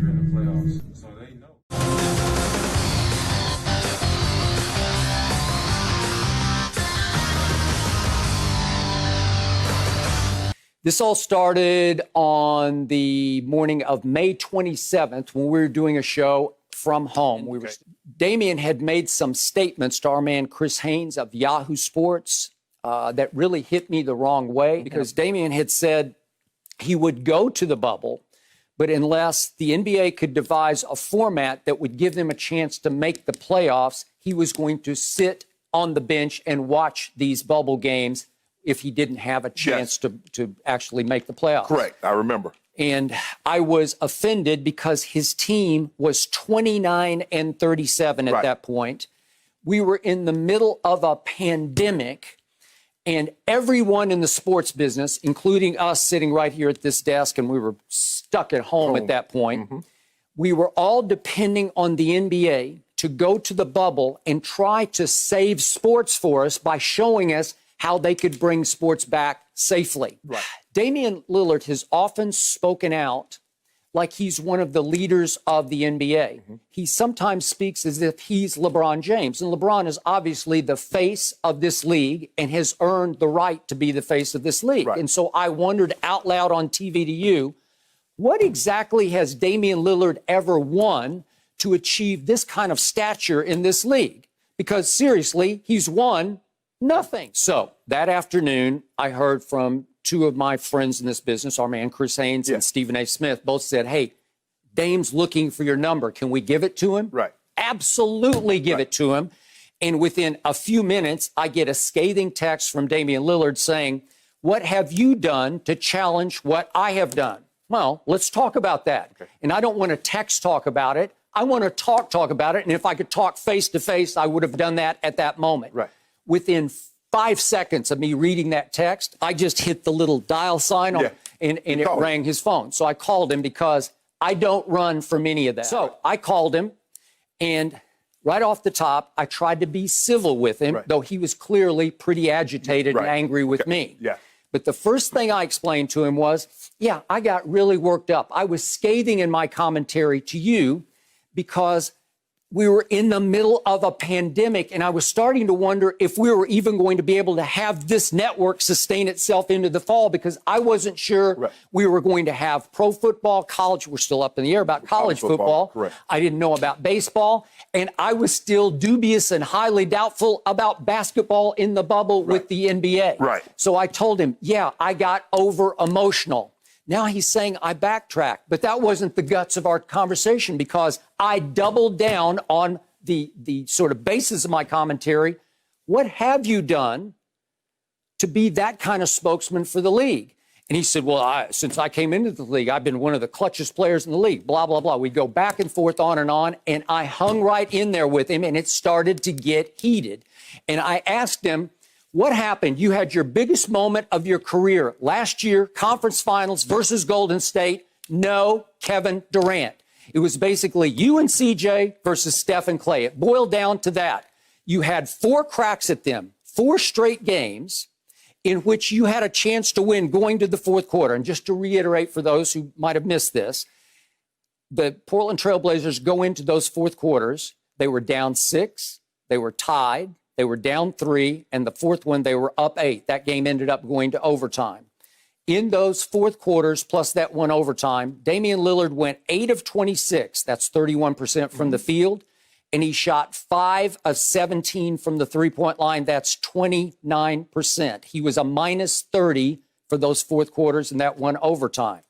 in the playoffs, so they know. This all started on the morning of May 27th when we were doing a show from home. Damian had made some statements to our man Chris Haynes of Yahoo Sports that really hit me the wrong way, because Damian had said he would go to the bubble, but unless the NBA could devise a format that would give them a chance to make the playoffs, he was going to sit on the bench and watch these bubble games if he didn't have a chance to actually make the playoffs. Correct. I remember. And I was offended because his team was 29-37 at that point. We were in the middle of a pandemic, and everyone in the sports business, including us sitting right here at this desk, and we were stuck at home at that point, we were all depending on the NBA to go to the bubble and try to save sports for us by showing us how they could bring sports back safely. Right. Damian Lillard has often spoken out like he's one of the leaders of the NBA. He sometimes speaks as if he's LeBron James. And LeBron is obviously the face of this league and has earned the right to be the face of this league. Right. And so I wondered out loud on TV to you, what exactly has Damian Lillard ever won to achieve this kind of stature in this league? Because seriously, he's won nothing. So that afternoon, I heard from two of my friends in this business, our man Chris Haynes and Stephen A. Smith, both said, hey, Dame's looking for your number. Can we give it to him? Right. Absolutely give it to him. And within a few minutes, I get a scathing text from Damian Lillard saying, what have you done to challenge what I have done? Well, let's talk about that. And I don't want to text talk about it. I want to talk about it. And if I could talk face to face, I would have done that at that moment. Right. Within 5 seconds of me reading that text, I just hit the little dial sign on, and it rang his phone. So I called him because I don't run from any of that. So I called him, and right off the top, I tried to be civil with him, though he was clearly pretty agitated and angry with me. But the first thing I explained to him was, I got really worked up. I was scathing in my commentary to you because we were in the middle of a pandemic, and I was starting to wonder if we were even going to be able to have this network sustain itself into the fall, because I wasn't sure we were going to have pro football, college. We're still up in the air about college football. I didn't know about baseball, and I was still dubious and highly doubtful about basketball in the bubble with the NBA. So I told him, I got over emotional. Now he's saying I backtracked, but that wasn't the guts of our conversation, because I doubled down on the sort of basis of my commentary. What have you done to be that kind of spokesman for the league? And he said, well, since I came into the league, I've been one of the clutchest players in the league, blah, blah, blah. We go back and forth on, and I hung right in there with him, and it started to get heated. And I asked him, what happened? You had your biggest moment of your career last year, conference finals versus Golden State. No Kevin Durant. It was basically you and CJ versus Steph and Clay. It boiled down to that. You had 4 cracks at them, 4 straight games in which you had a chance to win going to the fourth quarter. And just to reiterate for those who might have missed this, the Portland Trail Blazers go into those fourth quarters. They were down 6. They were tied. They were down 3, and the fourth one, they were up 8. That game ended up going to overtime. In those fourth quarters, plus that one overtime, Damian Lillard went 8 of 26. That's 31% from the field. And he shot 5 of 17 from the three-point line. That's 29%. He was a minus 30 for those fourth quarters and that one overtime.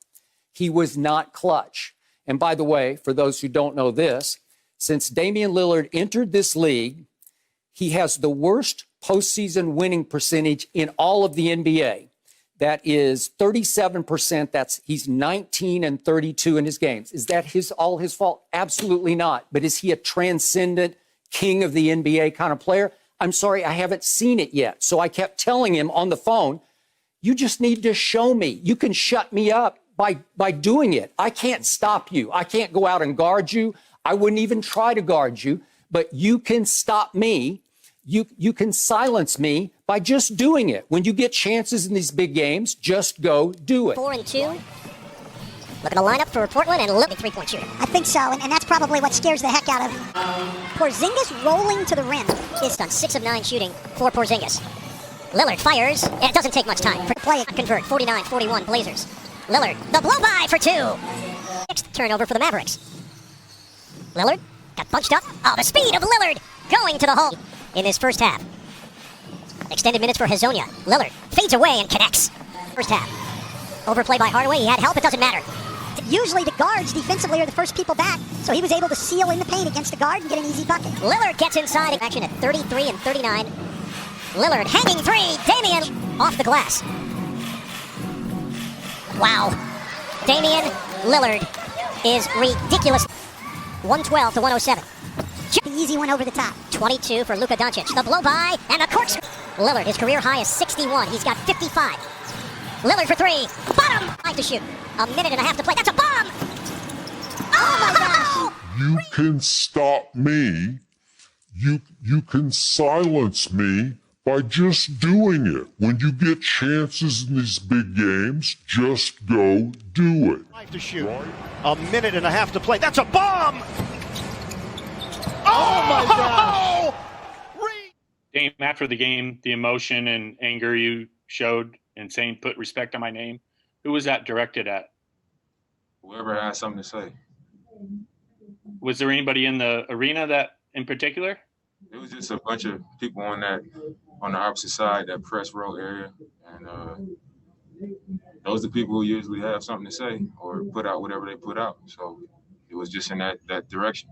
He was not clutch. And by the way, for those who don't know this, since Damian Lillard entered this league, he has the worst postseason winning percentage in all of the NBA. That is 37%. He's 19-32 in his games. Is that all his fault? Absolutely not. But is he a transcendent king of the NBA kind of player? I'm sorry, I haven't seen it yet. So I kept telling him on the phone, you just need to show me. You can shut me up by doing it. I can't stop you. I can't go out and guard you. I wouldn't even try to guard you. But you can stop me. You can silence me by just doing it. When you get chances in these big games, just go do it. 4-2. Look at the lineup for Portland and Lillard, three-point shooter. I think so, and that's probably what scares the heck out of Porzingis rolling to the rim. Is done 6 of 9 shooting for Porzingis. Lillard fires, and it doesn't take much time. For play, convert, 49-41 Blazers. Lillard, the blow-by for 2. Next turnover for the Mavericks. Lillard got bunched up. Oh, the speed of Lillard going to the hole in this first half. Extended minutes for Hazonia. Lillard fades away and connects. First half. Overplay by Hardaway. He had help. It doesn't matter. Usually the guards defensively are the first people back, so he was able to seal in the paint against the guard and get an easy bucket. Lillard gets inside. Action at 33 and 39. Lillard hanging three. Damian off the glass. Wow. Damian Lillard is ridiculous. 112 to 107. The easy one over the top. 22 for Luka Doncic. The blow-by and the corkscrew. Lillard, his career high is 61. He's got 55. Lillard for 3. Bottom. 5 to shoot. A minute and a half to play. That's a bomb. Oh my gosh. You can stop me. You can silence me by just doing it. When you get chances in these big games, just go do it. 5 to shoot. A minute and a half to play. That's a bomb. Oh my gosh. Dame, after the game, the emotion and anger you showed in saying put respect on my name, who was that directed at? Whoever has something to say. Was there anybody in the arena that in particular? It was just a bunch of people on the opposite side, that press row area, and those are the people who usually have something to say or put out whatever they put out. So it was just in that direction.